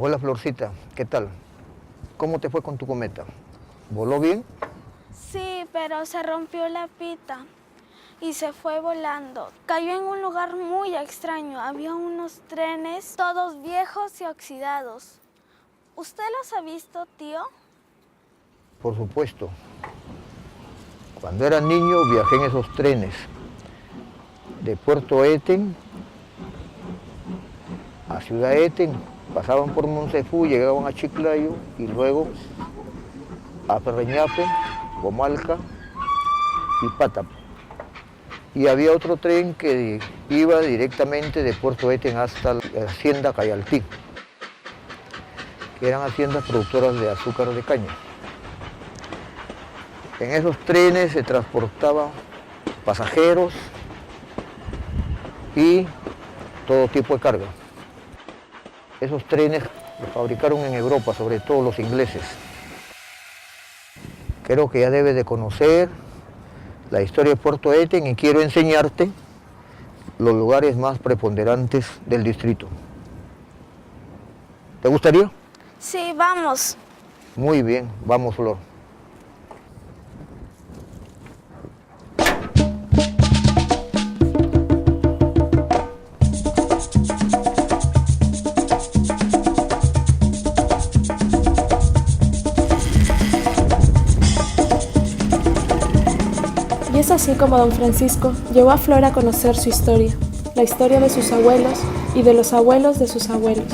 Hola Florcita, ¿qué tal? ¿Cómo te fue con tu cometa? ¿Voló bien? Sí, pero se rompió la pita y se fue volando. Cayó en un lugar muy extraño. Había unos trenes, todos viejos y oxidados. ¿Usted los ha visto, tío? Por supuesto. Cuando era niño viajé en esos trenes de Puerto Eten a Ciudad Eten. Pasaban por Monsefú, llegaban a Chiclayo y luego a Ferreñafe, Comalca y Pátamo. Y había otro tren que iba directamente de Puerto Eten hasta la hacienda Cayaltí, que eran haciendas productoras de azúcar de caña. En esos trenes se transportaban pasajeros y todo tipo de carga. Esos trenes los fabricaron en Europa, sobre todo los ingleses. Creo que ya debes de conocer la historia de Puerto Eten y quiero enseñarte los lugares más preponderantes del distrito. ¿Te gustaría? Sí, vamos. Muy bien, vamos Flor. Y es así como don Francisco llevó a Flor a conocer su historia, la historia de sus abuelos y de los abuelos de sus abuelos.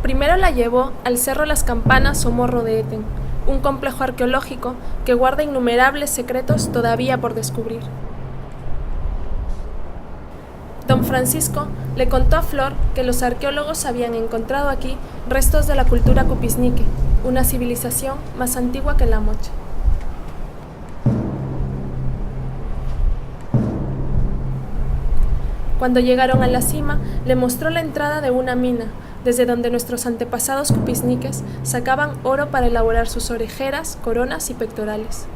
Primero la llevó al Cerro Las Campanas o Morro de Eten, un complejo arqueológico que guarda innumerables secretos todavía por descubrir. Don Francisco le contó a Flor que los arqueólogos habían encontrado aquí restos de la cultura Cupisnique, una civilización más antigua que la Mocha. Cuando llegaron a la cima, le mostró la entrada de una mina, desde donde nuestros antepasados cupisniques sacaban oro para elaborar sus orejeras, coronas y pectorales.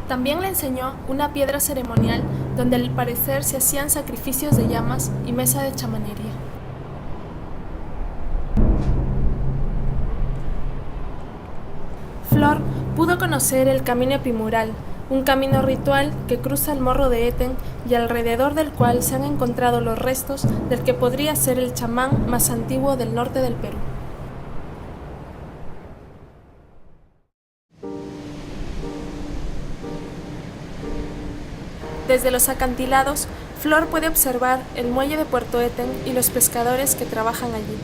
También le enseñó una piedra ceremonial donde al parecer se hacían sacrificios de llamas y mesa de chamanería. Flor pudo conocer el camino epimural, un camino ritual que cruza el Morro de Eten y alrededor del cual se han encontrado los restos del que podría ser el chamán más antiguo del norte del Perú. Desde los acantilados, Flor puede observar el muelle de Puerto Eten y los pescadores que trabajan allí.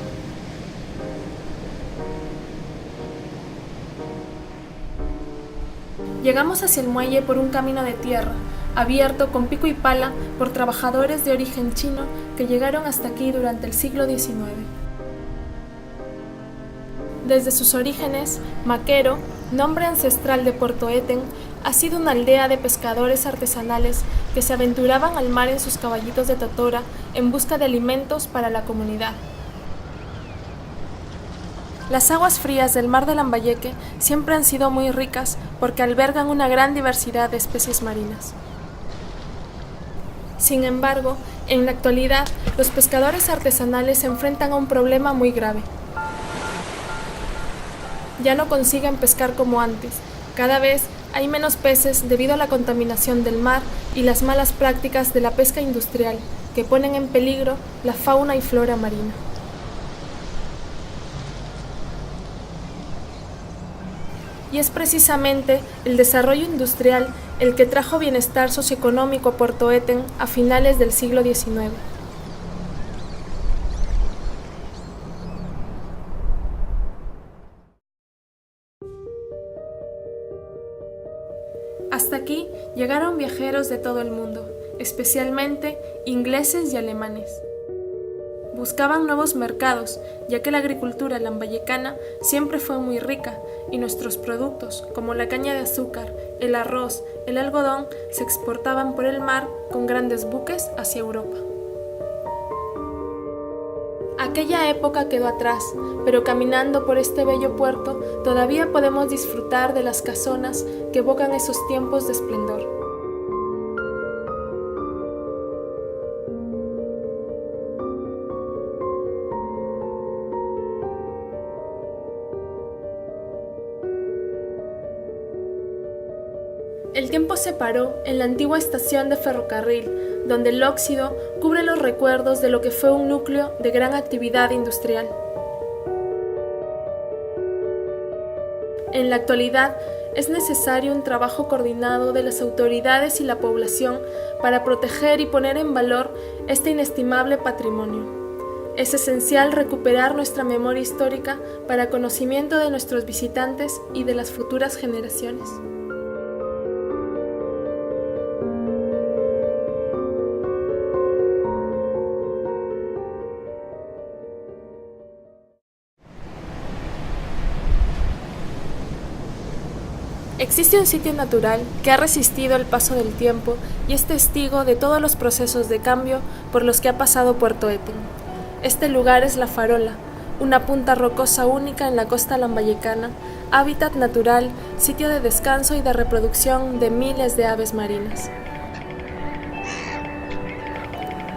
Llegamos hacia el muelle por un camino de tierra, abierto con pico y pala por trabajadores de origen chino que llegaron hasta aquí durante el siglo XIX. Desde sus orígenes, Maquero, nombre ancestral de Puerto Eten, ha sido una aldea de pescadores artesanales que se aventuraban al mar en sus caballitos de totora en busca de alimentos para la comunidad. Las aguas frías del mar de Lambayeque siempre han sido muy ricas porque albergan una gran diversidad de especies marinas. Sin embargo, en la actualidad, los pescadores artesanales se enfrentan a un problema muy grave. Ya no consiguen pescar como antes. Cada vez hay menos peces debido a la contaminación del mar y las malas prácticas de la pesca industrial, que ponen en peligro la fauna y flora marina. Y es precisamente el desarrollo industrial el que trajo bienestar socioeconómico a Puerto Eten a finales del siglo XIX. Hasta aquí llegaron viajeros de todo el mundo, especialmente ingleses y alemanes. Buscaban nuevos mercados, ya que la agricultura lambayecana siempre fue muy rica y nuestros productos, como la caña de azúcar, el arroz, el algodón, se exportaban por el mar con grandes buques hacia Europa. Aquella época quedó atrás, pero caminando por este bello puerto todavía podemos disfrutar de las casonas que evocan esos tiempos de esplendor. El tiempo se paró en la antigua estación de ferrocarril, donde el óxido cubre los recuerdos de lo que fue un núcleo de gran actividad industrial. En la actualidad, es necesario un trabajo coordinado de las autoridades y la población para proteger y poner en valor este inestimable patrimonio. Es esencial recuperar nuestra memoria histórica para conocimiento de nuestros visitantes y de las futuras generaciones. Existe un sitio natural que ha resistido el paso del tiempo y es testigo de todos los procesos de cambio por los que ha pasado Puerto Eten. Este lugar es La Farola, una punta rocosa única en la costa lambayecana, hábitat natural, sitio de descanso y de reproducción de miles de aves marinas.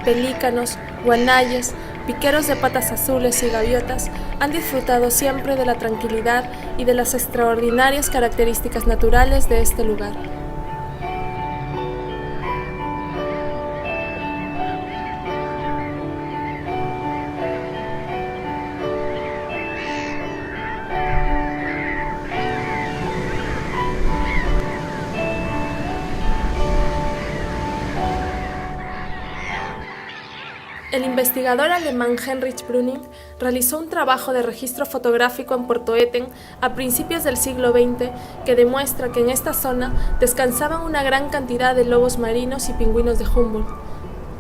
Pelícanos, guanayes, piqueros de patas azules y gaviotas han disfrutado siempre de la tranquilidad y de las extraordinarias características naturales de este lugar. El investigador alemán Heinrich Brüning realizó un trabajo de registro fotográfico en Puerto Eten a principios del siglo XX que demuestra que en esta zona descansaban una gran cantidad de lobos marinos y pingüinos de Humboldt.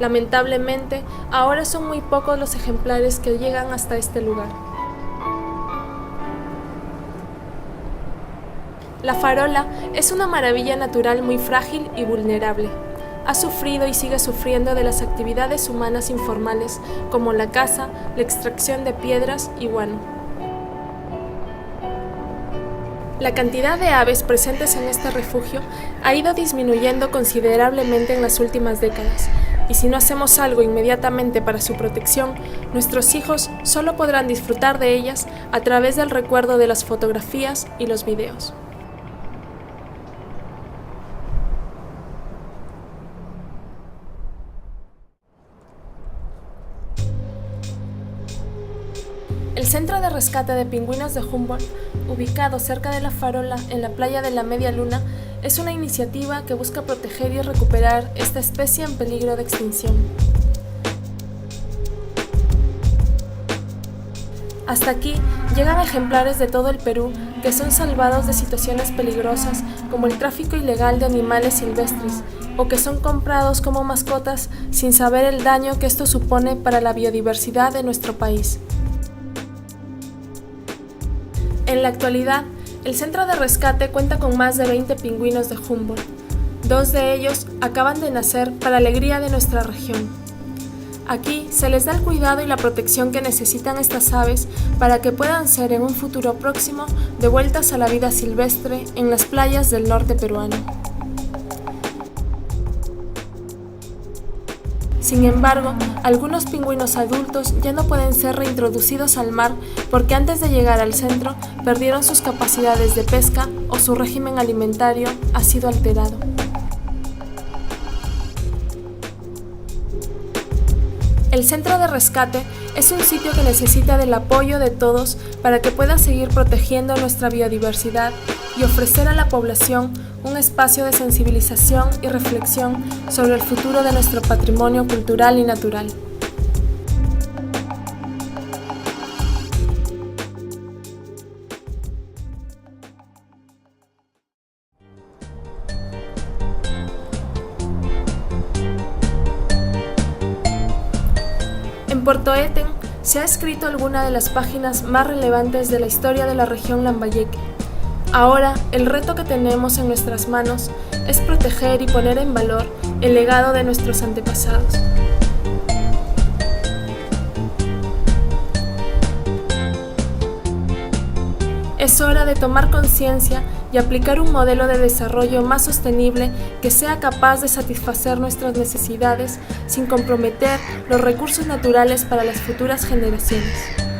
Lamentablemente, ahora son muy pocos los ejemplares que llegan hasta este lugar. La Farola es una maravilla natural muy frágil y vulnerable. Ha sufrido y sigue sufriendo de las actividades humanas informales como la caza, la extracción de piedras y guano. La cantidad de aves presentes en este refugio ha ido disminuyendo considerablemente en las últimas décadas, y si no hacemos algo inmediatamente para su protección, nuestros hijos solo podrán disfrutar de ellas a través del recuerdo de las fotografías y los videos. El Centro de Rescate de Pingüinos de Humboldt, ubicado cerca de La Farola en la playa de la Media Luna, es una iniciativa que busca proteger y recuperar esta especie en peligro de extinción. Hasta aquí llegan ejemplares de todo el Perú que son salvados de situaciones peligrosas como el tráfico ilegal de animales silvestres o que son comprados como mascotas sin saber el daño que esto supone para la biodiversidad de nuestro país. En la actualidad, el centro de rescate cuenta con más de 20 pingüinos de Humboldt. 2 de ellos acaban de nacer para alegría de nuestra región. Aquí se les da el cuidado y la protección que necesitan estas aves para que puedan ser en un futuro próximo devueltas a la vida silvestre en las playas del norte peruano. Sin embargo, algunos pingüinos adultos ya no pueden ser reintroducidos al mar porque antes de llegar al centro perdieron sus capacidades de pesca o su régimen alimentario ha sido alterado. El centro de rescate es un sitio que necesita del apoyo de todos para que pueda seguir protegiendo nuestra biodiversidad y ofrecer a la población un espacio de sensibilización y reflexión sobre el futuro de nuestro patrimonio cultural y natural. En Puerto Eten se ha escrito alguna de las páginas más relevantes de la historia de la región Lambayeque. Ahora, el reto que tenemos en nuestras manos es proteger y poner en valor el legado de nuestros antepasados. Es hora de tomar conciencia y aplicar un modelo de desarrollo más sostenible que sea capaz de satisfacer nuestras necesidades sin comprometer los recursos naturales para las futuras generaciones.